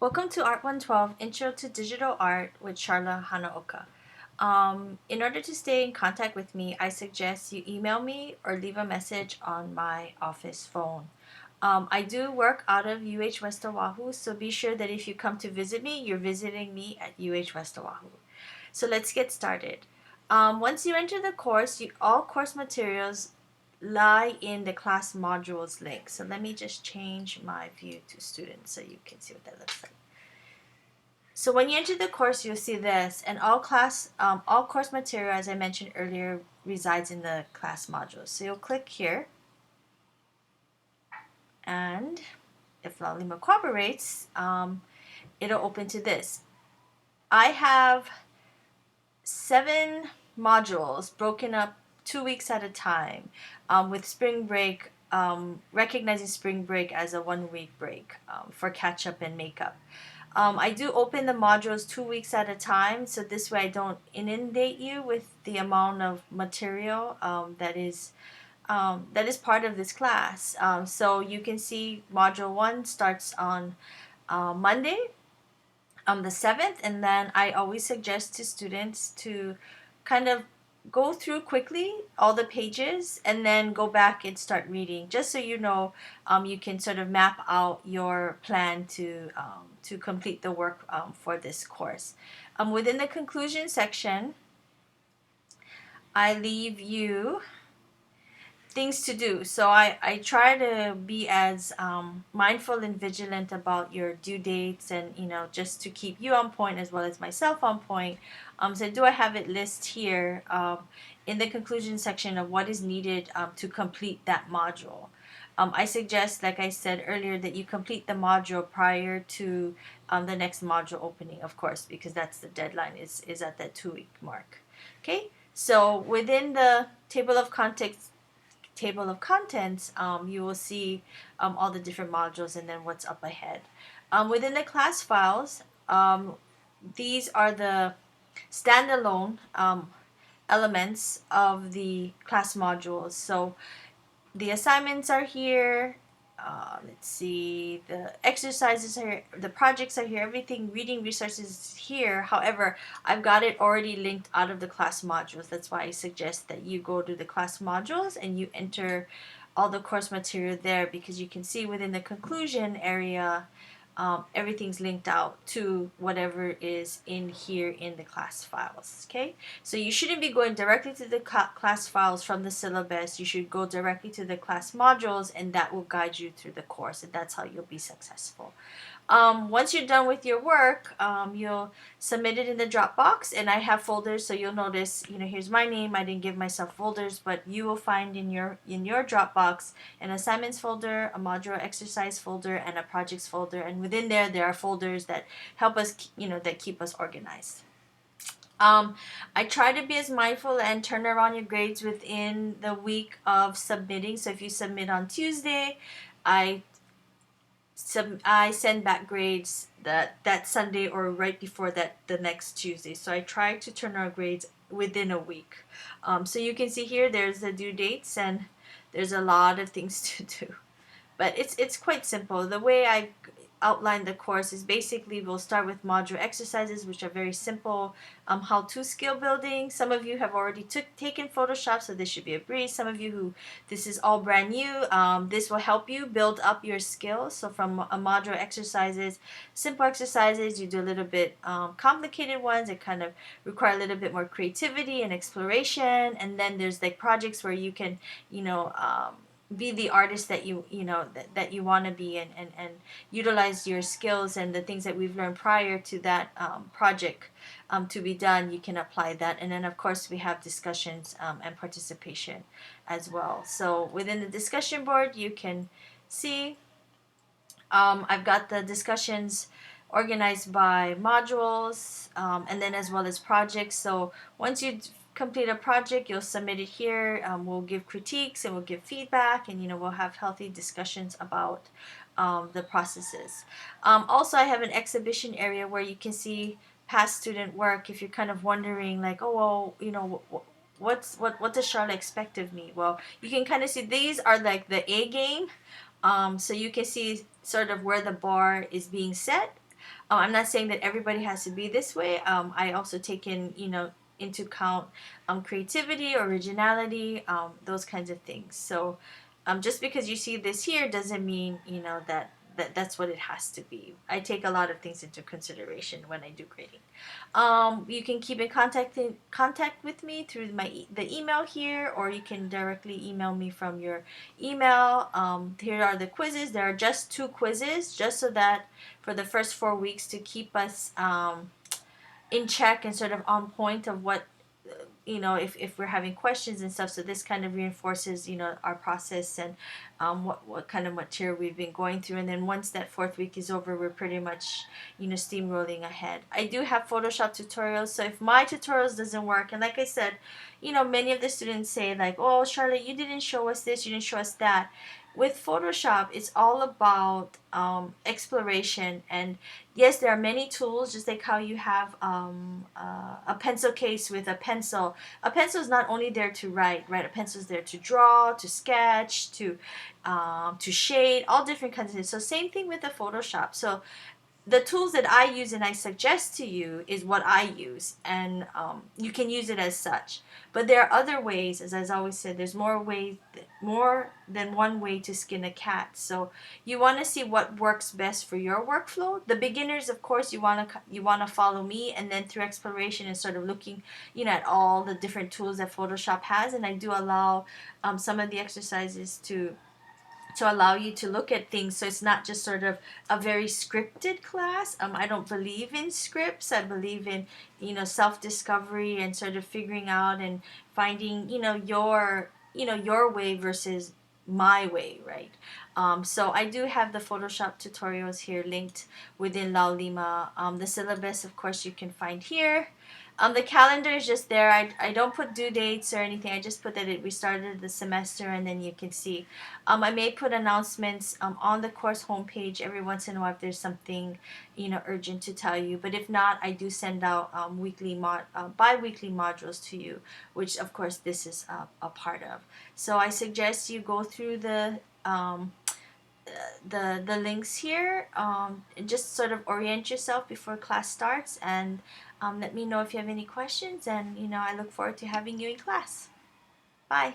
Welcome to Art 112 Intro to Digital Art with Sharla Hanaoka. In order to stay in contact with me, I suggest you email me or leave a message on my office phone. I do work out of UH West Oahu, so be sure that if you come to visit me, you're visiting me at UH West Oahu. So let's get started. Once you enter the course, all course materials lie in the class modules link. So let me just change my view to students so you can see what that looks like. So when you enter the course, you'll see this, and all course material, as I mentioned earlier, resides in the class modules. So you'll click here, and if Lalima cooperates, it'll open to this. I have 7 modules broken up 2 weeks at a time, with spring break, recognizing spring break as a 1 week break for catch up and makeup. I do open the modules 2 weeks at a time, so this way I don't inundate you with the amount of material that is part of this class. So you can see Module 1 starts on Monday, on the 7th, and then I always suggest to students to kind of go through quickly all the pages and then go back and start reading, just so you know, you can sort of map out your plan to complete the work for this course. Within the conclusion section, I leave you things to do. So I try to be as mindful and vigilant about your due dates, and just to keep you on point as well as myself on point. So do I have it list here in the conclusion section of what is needed to complete that module. I suggest, like I said earlier, that you complete the module prior to the next module opening, of course, because that's the deadline is at that 2 week mark. Okay, so within the table of contents, you will see all the different modules and then what's up ahead. Within the class files, these are the standalone elements of the class modules. So the assignments are here. Let's see, the exercises are here, the projects are here, everything, reading resources is here. However, I've got it already linked out of the class modules. That's why I suggest that you go to the class modules and you enter all the course material there, because you can see within the conclusion area, everything's linked out to whatever is in here in the class files. Okay, so you shouldn't be going directly to the class files from the syllabus. You should go directly to the class modules, and that will guide you through the course, and that's how you'll be successful. Once you're done with your work, you'll submit it in the Dropbox, and I have folders, so you'll notice, here's my name. I didn't give myself folders, but you will find in your Dropbox an assignments folder, a modular exercise folder, and a projects folder, and within there are folders that help us, that keep us organized. I try to be as mindful and turn around your grades within the week of submitting. So if you submit on Tuesday, I send back grades that Sunday or right before that the next Tuesday. So I try to turn our grades within a week. So you can see here there's the due dates, and there's a lot of things to do. But it's quite simple. The way I outline the course is basically we'll start with modular exercises, which are very simple, how-to skill building. Some of you have already taken Photoshop, so this should be a breeze. Some of you who this is all brand new, this will help you build up your skills. So from a modular exercises, simple exercises, you do a little bit complicated ones that kind of require a little bit more creativity and exploration, and then there's like projects where you can, be the artist that that you want to be, and utilize your skills and the things that we've learned prior to that project to be done. You can apply that, and then of course we have discussions and participation as well. So within the discussion board, you can see I've got the discussions organized by modules, and then as well as projects. So once you complete a project, you'll submit it here. We'll give critiques and we'll give feedback, and we'll have healthy discussions about the processes. Also, I have an exhibition area where you can see past student work. If you're kind of wondering, like, oh well, what does Charlotte expect of me? Well, you can kind of see these are like the A game. So you can see sort of where the bar is being set. I'm not saying that everybody has to be this way. I also take in, into account creativity, originality, those kinds of things. So just because you see this here doesn't mean, that's what it has to be. I take a lot of things into consideration when I do grading. You can keep in contact with me through the email here, or you can directly email me from your email. Here are the quizzes. There are just 2 quizzes, just so that for the first 4 weeks to keep us in check and sort of on point of what, if we're having questions and stuff. So this kind of reinforces, our process and what kind of material we've been going through. And then once that 4th week is over, we're pretty much, steamrolling ahead. I do have Photoshop tutorials. So if my tutorials doesn't work, and like I said, many of the students say like, oh, Charlotte, you didn't show us this, you didn't show us that. With Photoshop, it's all about exploration. And yes, there are many tools, just like how you have a pencil case with a pencil. A pencil is not only there to write, right? A pencil is there to draw, to sketch, to shade, all different kinds of things. So same thing with the Photoshop. So the tools that I use and I suggest to you is what I use, and you can use it as such. But there are other ways, as I've always said, there's more than one way to skin a cat. So you want to see what works best for your workflow. The beginners, of course, you want to follow me, and then through exploration and sort of looking, at all the different tools that Photoshop has. And I do allow some of the exercises to allow you to look at things, so it's not just sort of a very scripted class. I don't believe in scripts. I believe in, self-discovery and sort of figuring out and finding, your way versus my way, right? So I do have the Photoshop tutorials here linked within Laulima. The syllabus, of course, you can find here. The calendar is just there. I don't put due dates or anything. I just put that we started the semester, and then you can see. I may put announcements on the course homepage every once in a while if there's something, urgent to tell you. But if not, I do send out bi-weekly modules to you, which of course this is a part of. So I suggest you go through the links here, and just sort of orient yourself before class starts, and let me know if you have any questions, and I look forward to having you in class. Bye.